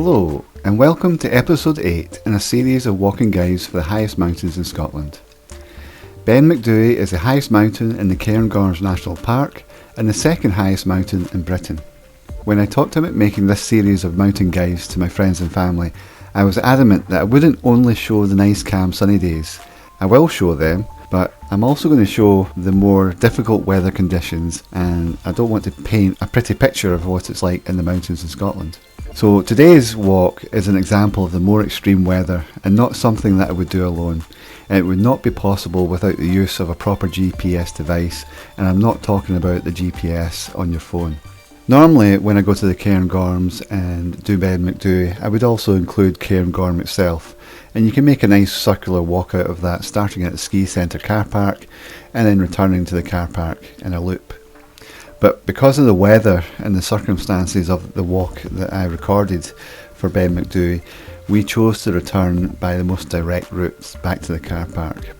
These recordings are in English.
Hello and welcome to episode 8 in a series of walking guides for the highest mountains in Scotland. Ben Macdui is the highest mountain in the Cairngorms National Park and the second highest mountain in Britain. When I talked about making this series of mountain guides to my friends and family, I was adamant that I wouldn't only show the nice calm sunny days. I will show them, but I'm also going to show the more difficult weather conditions, and I don't want to paint a pretty picture of what it's like in the mountains in Scotland. So today's walk is an example of the more extreme weather and not something that I would do alone. And it would not be possible without the use of a proper GPS device, and I'm not talking about the GPS on your phone. Normally when I go to the Cairngorms and do Ben Macdui, I would also include Cairngorm itself, and you can make a nice circular walk out of that, starting at the ski centre car park and then returning to the car park in a loop. But because of the weather and the circumstances of the walk that I recorded for Ben Macdui, we chose to return by the most direct route back to the car park.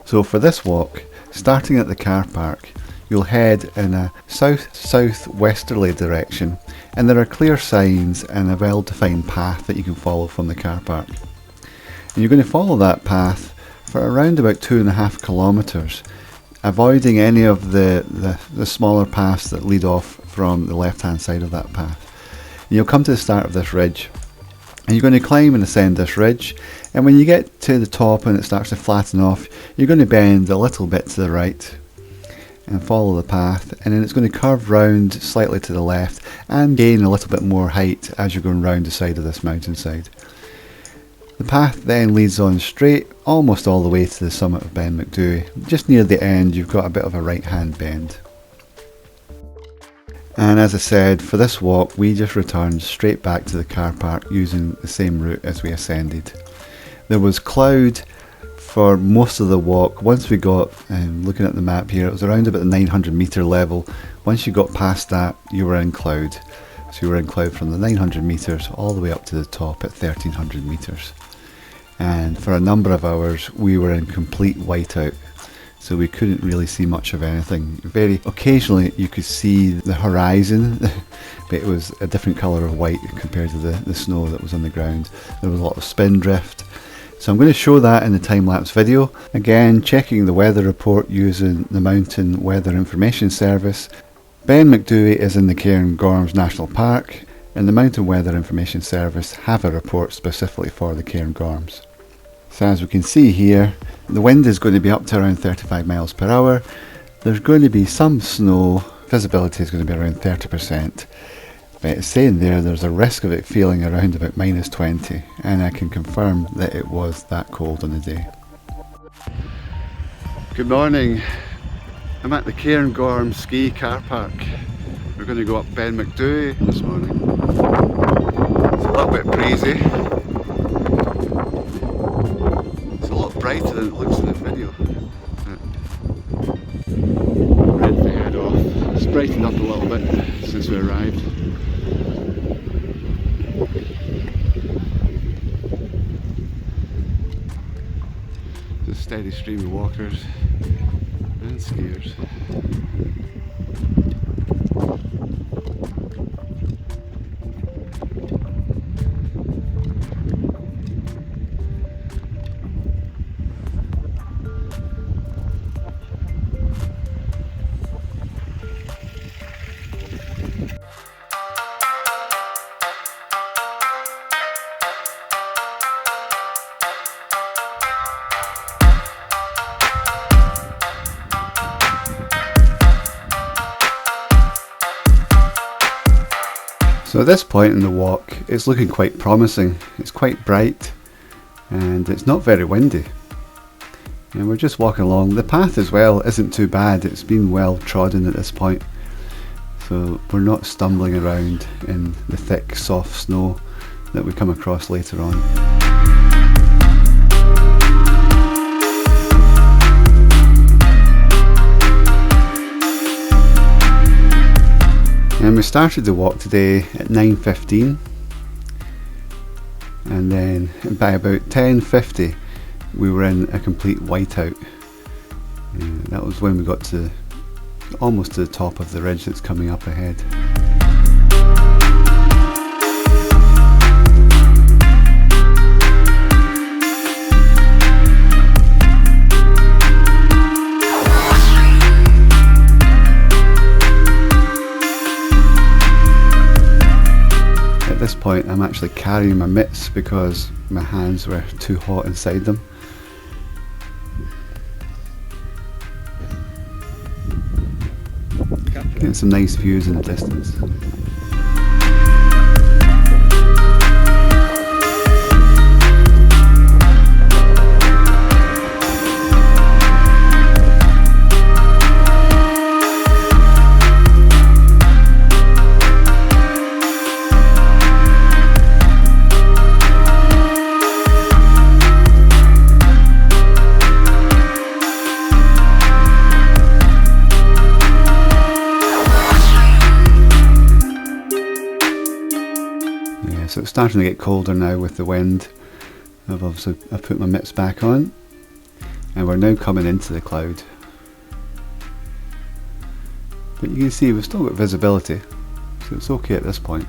So for this walk, starting at the car park, you'll head in a south-southwesterly direction, and there are clear signs and a well-defined path that you can follow from the car park. And you're going to follow that path for around about 2.5 kilometres, avoiding any of the smaller paths that lead off from the left-hand side of that path. And you'll come to the start of this ridge, and you're going to climb and ascend this ridge, and when you get to the top and it starts to flatten off, you're going to bend a little bit to the right and follow the path, and then it's going to curve round slightly to the left and gain a little bit more height as you're going round the side of this mountainside. The path then leads on straight almost all the way to the summit of Ben Macdui. Just near the end you've got a bit of a right hand bend. And as I said, for this walk we just returned straight back to the car park using the same route as we ascended. There was cloud for most of the walk. Once we got, looking at the map here, it was around about the 900 metre level. Once you got past that you were in cloud. So you were in cloud from the 900 metres all the way up to the top at 1300 metres. And for a number of hours we were in complete whiteout, so we couldn't really see much of anything. Very occasionally you could see the horizon, but it was a different colour of white compared to the snow that was on the ground. There was a lot of spin drift. So I'm going to show that in the time-lapse video. Again, checking the weather report using the Mountain Weather Information Service. Ben Macdui is in the Cairngorms National Park, and the Mountain Weather Information Service have a report specifically for the Cairngorms. So as we can see here, the wind is going to be up to around 35 miles per hour. There's going to be some snow. Visibility is going to be around 30%. But it's saying there's a risk of it feeling around about -20, and I can confirm that it was that cold on the day. Good morning. I'm at the Cairngorm Ski car park. We're going to go up Ben Macdui this morning. It's a little bit breezy. It's a lot brighter than it looks in the video. Read the head off. It's brightened up a little bit since we arrived. There's a steady stream of walkers and skiers. So at this point in the walk it's looking quite promising. It's quite bright and it's not very windy. And we're just walking along. The path as well isn't too bad. It's been well trodden at this point. So we're not stumbling around in the thick soft snow that we come across later on. And we started the walk today at 9:15, and then by about 10:50 we were in a complete whiteout. That was when we got to almost to the top of the ridge that's coming up ahead. point I'm actually carrying my mitts because my hands were too hot inside them. Getting some nice views in the distance. So it's starting to get colder now with the wind. I've put my mitts back on, and we're now coming into the cloud. But you can see we've still got visibility, so it's okay at this point.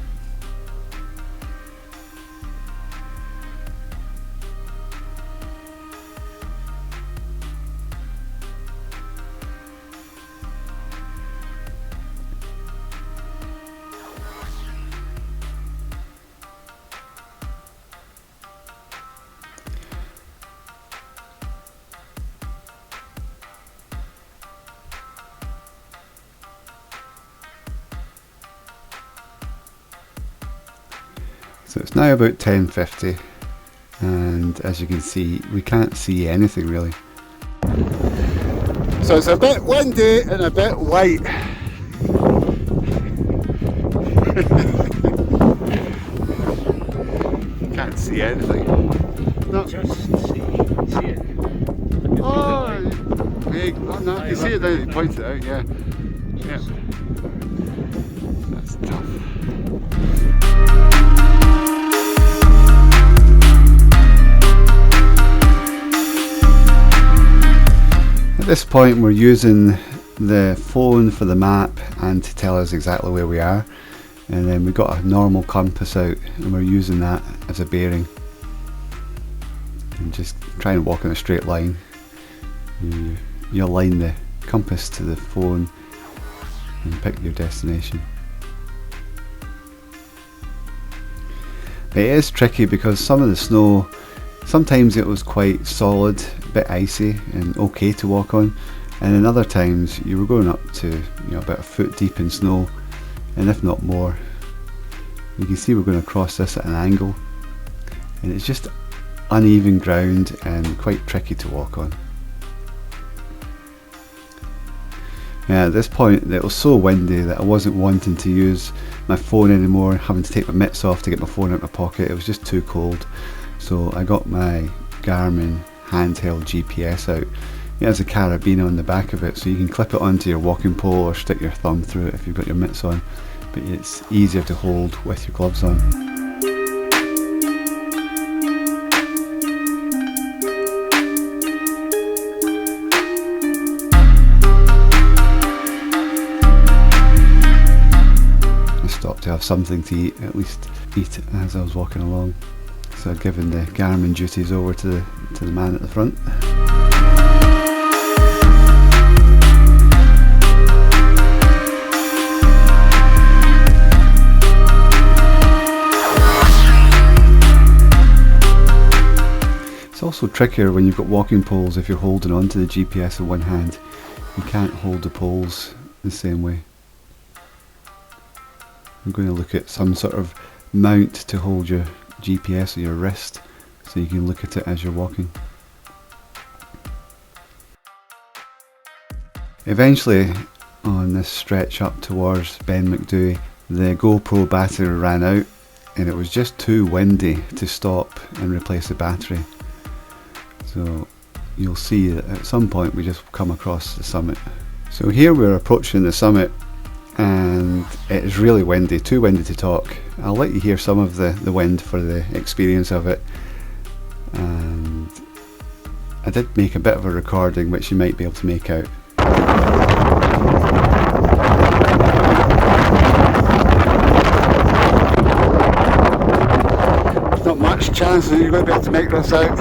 So it's now about 10:50, and as you can see, we can't see anything really. So it's a bit windy and a bit white. Can't see anything. No. Just see it. Oh, big. Oh, no, you see it there, you pointed it out, yeah. Yeah. That's tough. At this point we're using the phone for the map and to tell us exactly where we are, and then we've got a normal compass out and we're using that as a bearing, and just try and walk in a straight line. You align the compass to the phone and pick your destination. It is tricky because some of the snow, sometimes it was quite solid, a bit icy and okay to walk on, and then other times you were going up to about a foot deep in snow, and if not more. You can see we're going across this at an angle, and it's just uneven ground and quite tricky to walk on. At this point it was so windy that I wasn't wanting to use my phone anymore, having to take my mitts off to get my phone out of my pocket. It was just too cold. So I got my Garmin handheld GPS out. It has a carabiner on the back of it, so you can clip it onto your walking pole or stick your thumb through it if you've got your mitts on, but it's easier to hold with your gloves on. I stopped to have something to eat, at least eat as I was walking along. So I'd given the Garmin duties over to the man at the front. It's also trickier when you've got walking poles. If you're holding onto the GPS in one hand, you can't hold the poles the same way. I'm going to look at some sort of mount to hold your GPS or your wrist, so you can look at it as you're walking. Eventually, on this stretch up towards Ben Macdui, the GoPro battery ran out, and it was just too windy to stop and replace the battery. So you'll see that at some point we just come across the summit. So here we're approaching the summit, and it is really windy, too windy to talk. I'll let you hear some of the wind for the experience of it, and I did make a bit of a recording which you might be able to make out. There's not much chance that you're going to be able to make this out.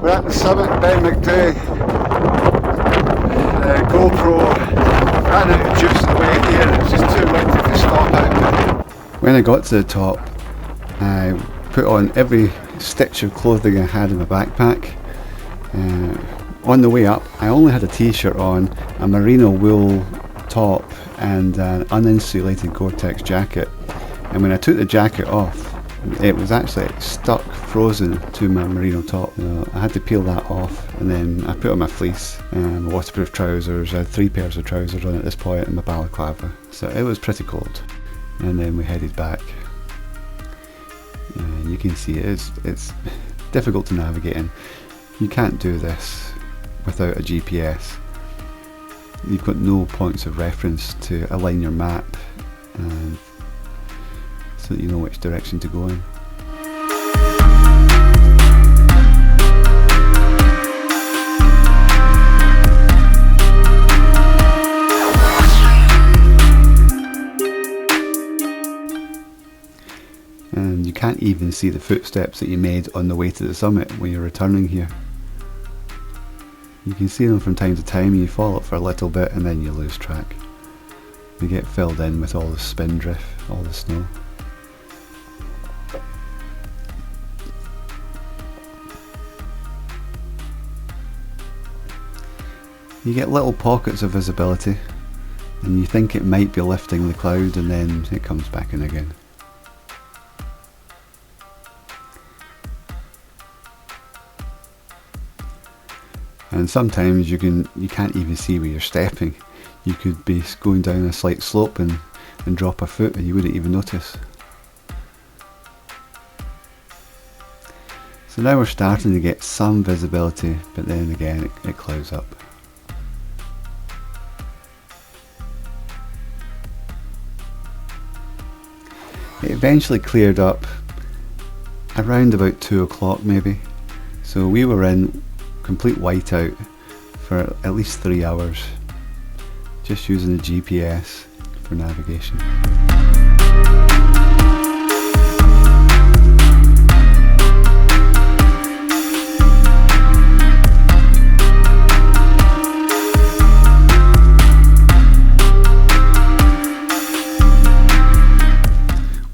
We're at the summit, Ben Macdui. The GoPro ran out of juice on the way here, it's just too windy to stop it. When I got to the top, put on every stitch of clothing I had in my backpack. On the way up, I only had a t-shirt on, a merino wool top and an uninsulated Gore-Tex jacket. And when I took the jacket off, it was actually stuck frozen to my merino top. I had to peel that off, and then I put on my fleece and my waterproof trousers. I had 3 pairs of trousers on at this point and my balaclava. So it was pretty cold. And then we headed back. And you can see it's difficult to navigate in. You can't do this without a GPS. You've got no points of reference to align your map and so that you know which direction to go in. And you can't even see the footsteps that you made on the way to the summit when you're returning here. You can see them from time to time, and you follow it for a little bit and then you lose track. You get filled in with all the spindrift, all the snow. You get little pockets of visibility and you think it might be lifting the cloud, and then it comes back in again. And sometimes you can't even see where you're stepping. You could be going down a slight slope and drop a foot and you wouldn't even notice. So now we're starting to get some visibility, but then again it clouds up. It eventually cleared up around about 2 o'clock maybe. So we were in complete whiteout for at least 3 hours, just using the GPS for navigation.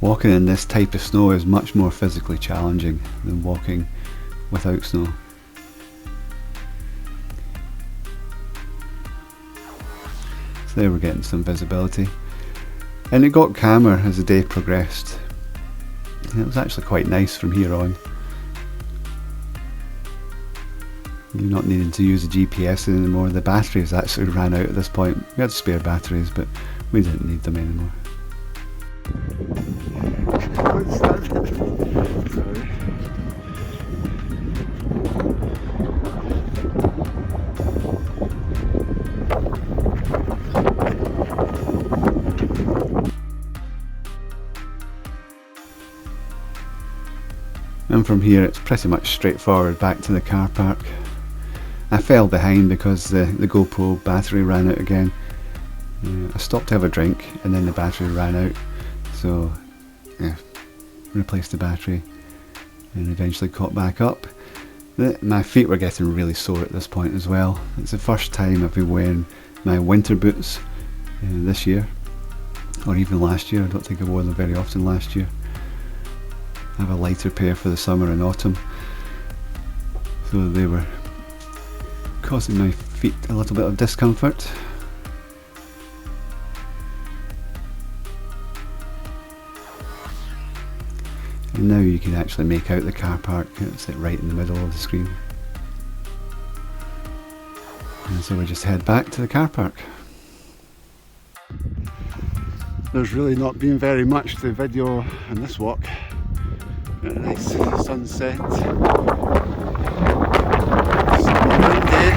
Walking in this type of snow is much more physically challenging than walking without snow. So there we're getting some visibility. And it got calmer as the day progressed. And it was actually quite nice from here on. You're not needing to use the GPS anymore. The batteries actually ran out at this point. We had spare batteries, but we didn't need them anymore. And from here it's pretty much straightforward back to the car park. I fell behind because the GoPro battery ran out again. I stopped to have a drink and then the battery ran out, so yeah, replaced the battery and eventually caught back up. My feet were getting really sore at this point as well. It's the first time I've been wearing my winter boots this year, or even last year. I don't think I wore them very often last year. I have a lighter pair for the summer and autumn, so they were causing my feet a little bit of discomfort. And now you can actually make out the car park. It's like right in the middle of the screen. And so we just head back to the car park. There's really not been very much to video on this walk. Got a nice sunset. Sunny day.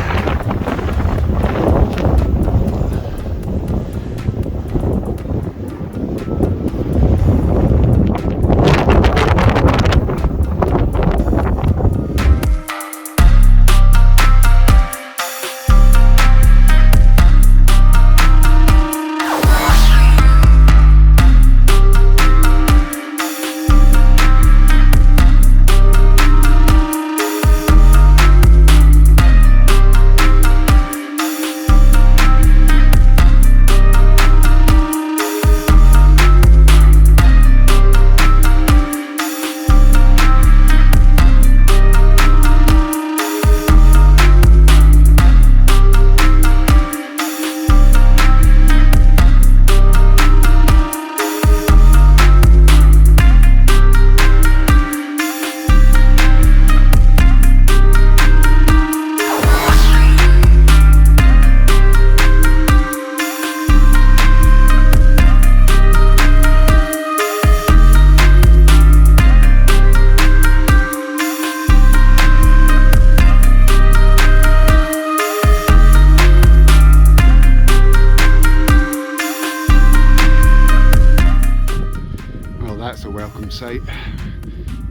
welcome sight.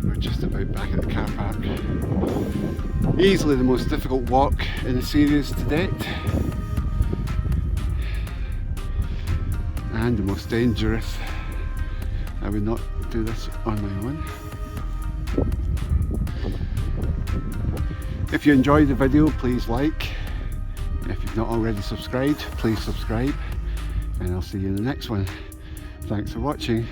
We're just about back at the car park. Easily the most difficult walk in the series to date, and the most dangerous. I would not do this on my own. If you enjoyed the video, please like. If you've not already subscribed, please subscribe, and I'll see you in the next one. Thanks for watching.